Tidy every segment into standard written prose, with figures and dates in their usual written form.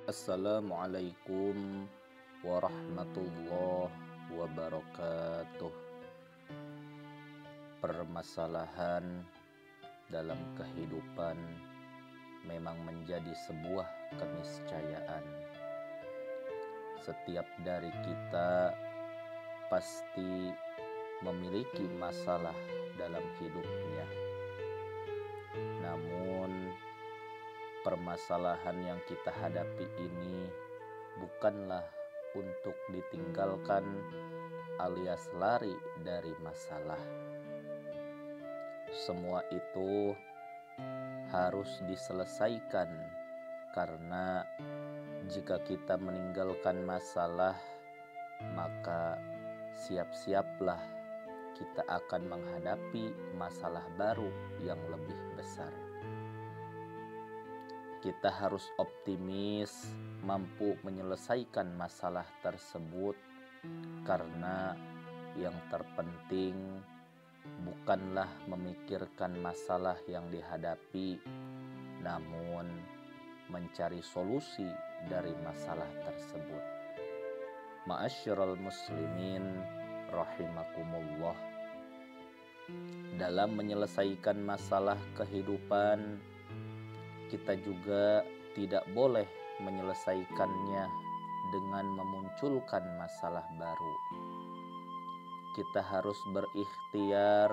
Assalamualaikum warahmatullahi wabarakatuh. Permasalahan dalam kehidupan memang menjadi sebuah keniscayaan. Setiap dari kita pasti memiliki masalah dalam hidupnya. Namun permasalahan yang kita hadapi ini bukanlah untuk ditinggalkan alias lari dari masalah. Semua itu harus diselesaikan, karena jika kita meninggalkan masalah, maka siap-siaplah kita akan menghadapi masalah baru yang lebih besar. Kita harus optimis mampu menyelesaikan masalah tersebut, karena yang terpenting bukanlah memikirkan masalah yang dihadapi, namun mencari solusi dari masalah tersebut. Ma'asyiral muslimin rahimakumullah. Dalam menyelesaikan masalah kehidupan, kita juga tidak boleh menyelesaikannya dengan memunculkan masalah baru. Kita harus berikhtiar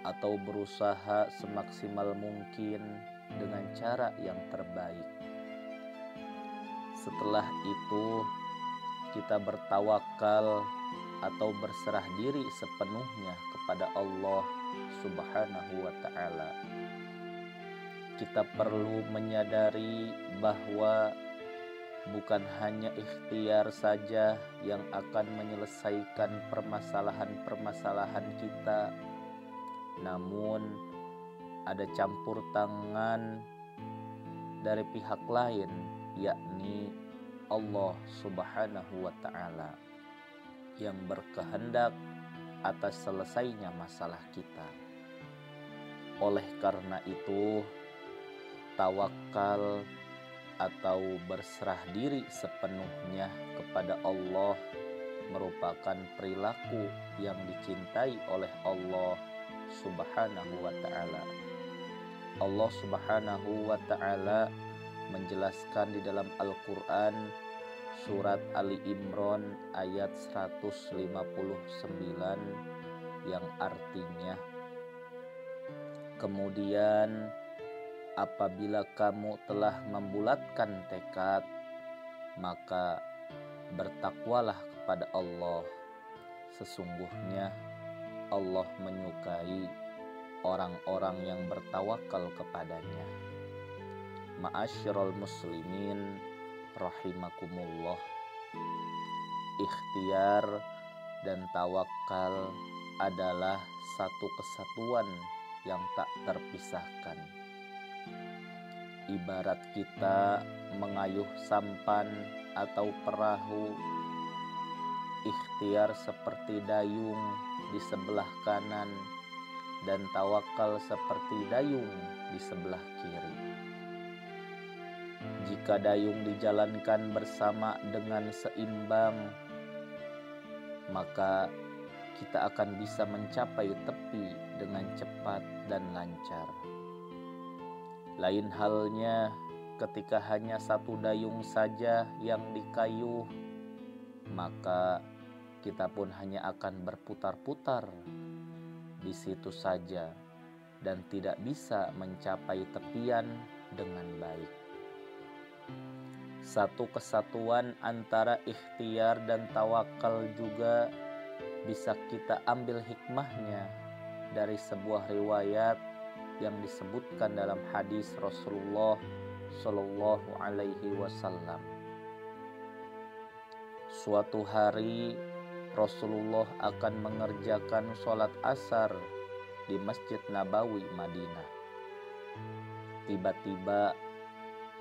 atau berusaha semaksimal mungkin dengan cara yang terbaik. Setelah itu, kita bertawakal atau berserah diri sepenuhnya kepada Allah Subhanahu wa ta'ala. Kita perlu menyadari bahwa bukan hanya ikhtiar saja yang akan menyelesaikan permasalahan-permasalahan kita, namun ada campur tangan dari pihak lain, yakni Allah Subhanahu wa ta'ala, yang berkehendak atas selesainya masalah kita. Oleh karena itu, tawakal atau berserah diri sepenuhnya kepada Allah merupakan perilaku yang dicintai oleh Allah Subhanahu wa ta'ala. Allah Subhanahu wa ta'ala menjelaskan di dalam Al-Quran surat Ali Imran ayat 159 yang artinya, kemudian apabila kamu telah membulatkan tekad, maka bertakwalah kepada Allah. Sesungguhnya Allah menyukai orang-orang yang bertawakal kepadanya. Ma'asyiral muslimin rahimakumullah. Ikhtiar dan tawakal adalah satu kesatuan yang tak terpisahkan. Ibarat kita mengayuh sampan atau perahu, ikhtiar seperti dayung di sebelah kanan dan tawakal seperti dayung di sebelah kiri. Jika dayung dijalankan bersama dengan seimbang, maka kita akan bisa mencapai tepi dengan cepat dan lancar. Lain halnya ketika hanya satu dayung saja yang dikayuh, maka kita pun hanya akan berputar-putar di situ saja dan tidak bisa mencapai tepian dengan baik. Satu kesatuan antara ikhtiar dan tawakal juga bisa kita ambil hikmahnya dari sebuah riwayat yang disebutkan dalam hadis Rasulullah Shallallahu Alaihi Wasallam. Suatu hari Rasulullah akan mengerjakan sholat asar di Masjid Nabawi Madinah. Tiba-tiba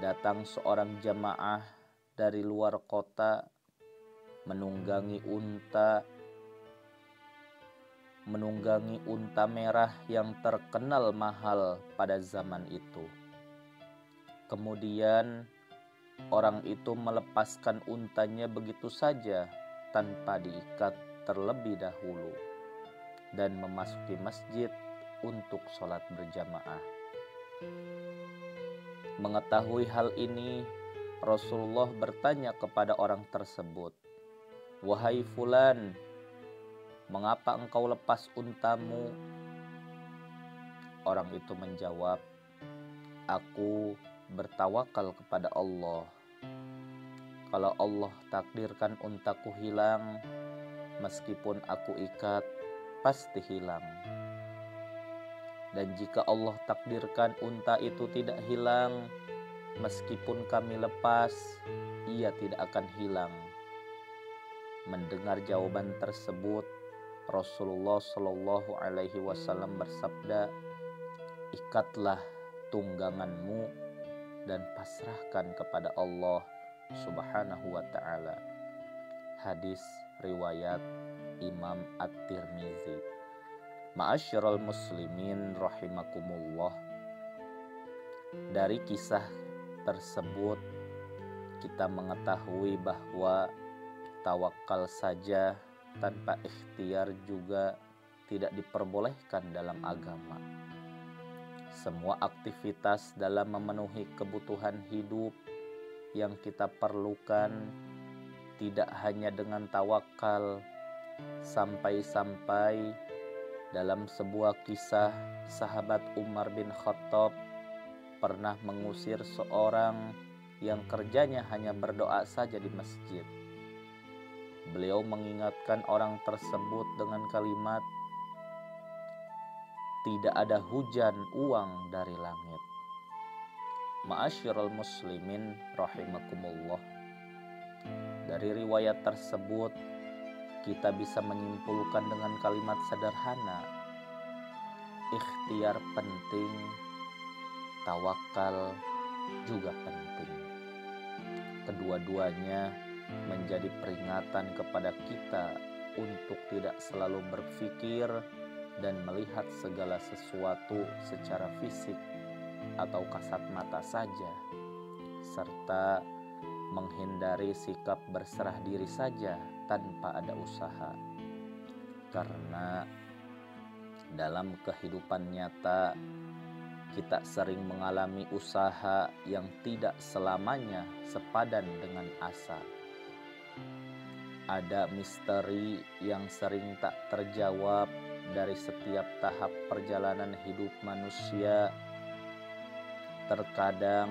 datang seorang jamaah dari luar kota menunggangi unta merah yang terkenal mahal pada zaman itu. Kemudian orang itu melepaskan untanya begitu saja tanpa diikat terlebih dahulu dan memasuki masjid untuk sholat berjamaah. Mengetahui hal ini, Rasulullah bertanya kepada orang tersebut, "Wahai fulan, mengapa engkau lepas untamu?" Orang itu menjawab, "Aku bertawakal kepada Allah. Kalau Allah takdirkan untaku hilang, meskipun aku ikat, pasti hilang. Dan jika Allah takdirkan unta itu tidak hilang, meskipun kami lepas, ia tidak akan hilang." Mendengar jawaban tersebut, Rasulullah Shallallahu Alaihi Wasallam bersabda, "Ikatlah tungganganmu dan pasrahkan kepada Allah Subhanahu wa Ta'ala." Hadis riwayat Imam At-Tirmizi. Ma'asyiral muslimin rahimakumullah. Dari kisah tersebut kita mengetahui bahwa tawakal saja tanpa ikhtiar juga tidak diperbolehkan dalam agama. Semua aktivitas dalam memenuhi kebutuhan hidup yang kita perlukan tidak hanya dengan tawakal, sampai-sampai dalam sebuah kisah sahabat Umar bin Khattab pernah mengusir seorang yang kerjanya hanya berdoa saja di masjid. Beliau mengingatkan orang tersebut dengan kalimat, "Tidak ada hujan uang dari langit." Ma'asyiral muslimin rahimakumullah. Dari riwayat tersebut kita bisa menyimpulkan dengan kalimat sederhana, ikhtiar penting, tawakal juga penting. Kedua-duanya menjadi peringatan kepada kita untuk tidak selalu berpikir dan melihat segala sesuatu secara fisik atau kasat mata saja, serta menghindari sikap berserah diri saja tanpa ada usaha. Karena dalam kehidupan nyata kita sering mengalami usaha yang tidak selamanya sepadan dengan asa. Ada misteri yang sering tak terjawab dari setiap tahap perjalanan hidup manusia. Terkadang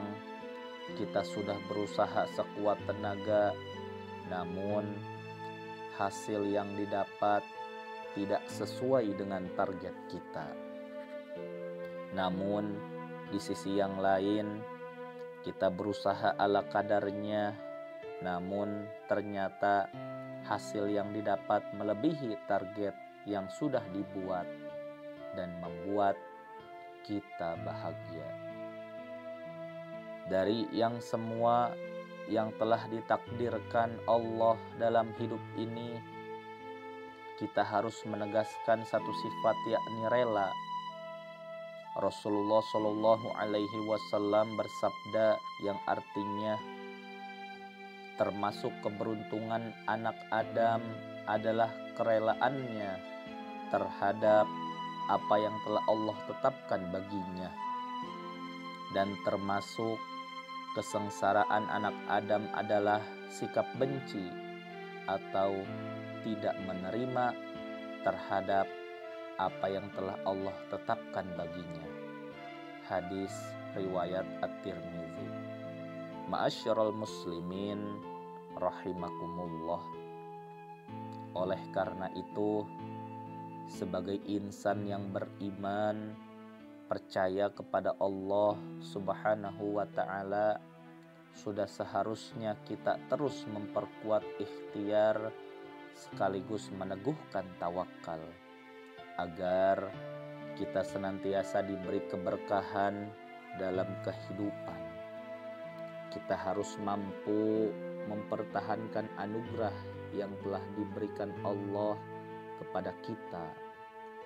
kita sudah berusaha sekuat tenaga, namun hasil yang didapat tidak sesuai dengan target kita. Namun di sisi yang lain, kita berusaha ala kadarnya, namun ternyata hasil yang didapat melebihi target yang sudah dibuat dan membuat kita bahagia. Dari yang semua yang telah ditakdirkan Allah dalam hidup ini, kita harus menegaskan satu sifat, yakni rela. Rasulullah Shallallahu Alaihi Wasallam bersabda yang artinya, termasuk keberuntungan anak Adam adalah kerelaannya terhadap apa yang telah Allah tetapkan baginya, dan termasuk kesengsaraan anak Adam adalah sikap benci atau tidak menerima terhadap apa yang telah Allah tetapkan baginya. Hadis riwayat At-Tirmizi. Ma'asyiral muslimin rahimakumullah. Oleh karena itu, sebagai insan yang beriman, percaya kepada Allah Subhanahu wa Ta'ala, sudah seharusnya kita terus memperkuat ikhtiar sekaligus meneguhkan tawakal agar kita senantiasa diberi keberkahan dalam kehidupan. Kita harus mampu mempertahankan anugerah yang telah diberikan Allah kepada kita,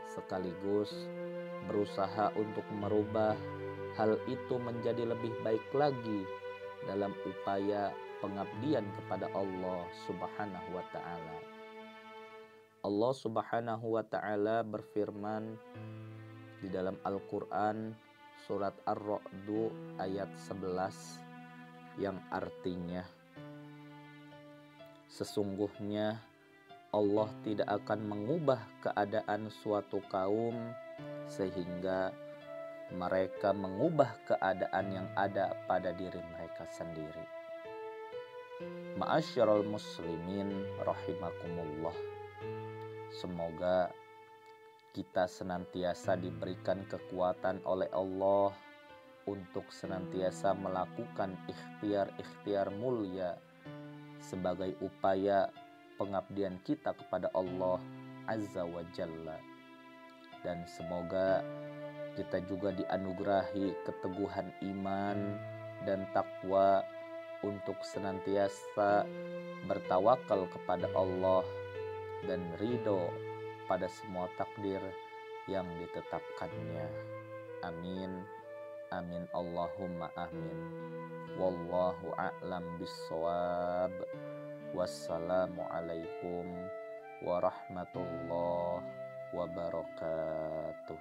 sekaligus berusaha untuk merubah hal itu menjadi lebih baik lagi dalam upaya pengabdian kepada Allah Subhanahu wa taala. Allah Subhanahu wa taala berfirman di dalam Al-Qur'an surat Ar-Ra'd ayat 11 yang artinya, sesungguhnya Allah tidak akan mengubah keadaan suatu kaum sehingga mereka mengubah keadaan yang ada pada diri mereka sendiri. Ma'asyiral muslimin rahimakumullah. Semoga kita senantiasa diberikan kekuatan oleh Allah untuk senantiasa melakukan ikhtiar-ikhtiar mulia sebagai upaya pengabdian kita kepada Allah Azza wa Jalla. Dan semoga kita juga dianugerahi keteguhan iman dan takwa untuk senantiasa bertawakal kepada Allah dan ridho pada semua takdir yang ditetapkannya. Amin. Amin Allahumma amin. Wallahu a'lam bissawab. Wassalamualaikum warahmatullahi wabarakatuh.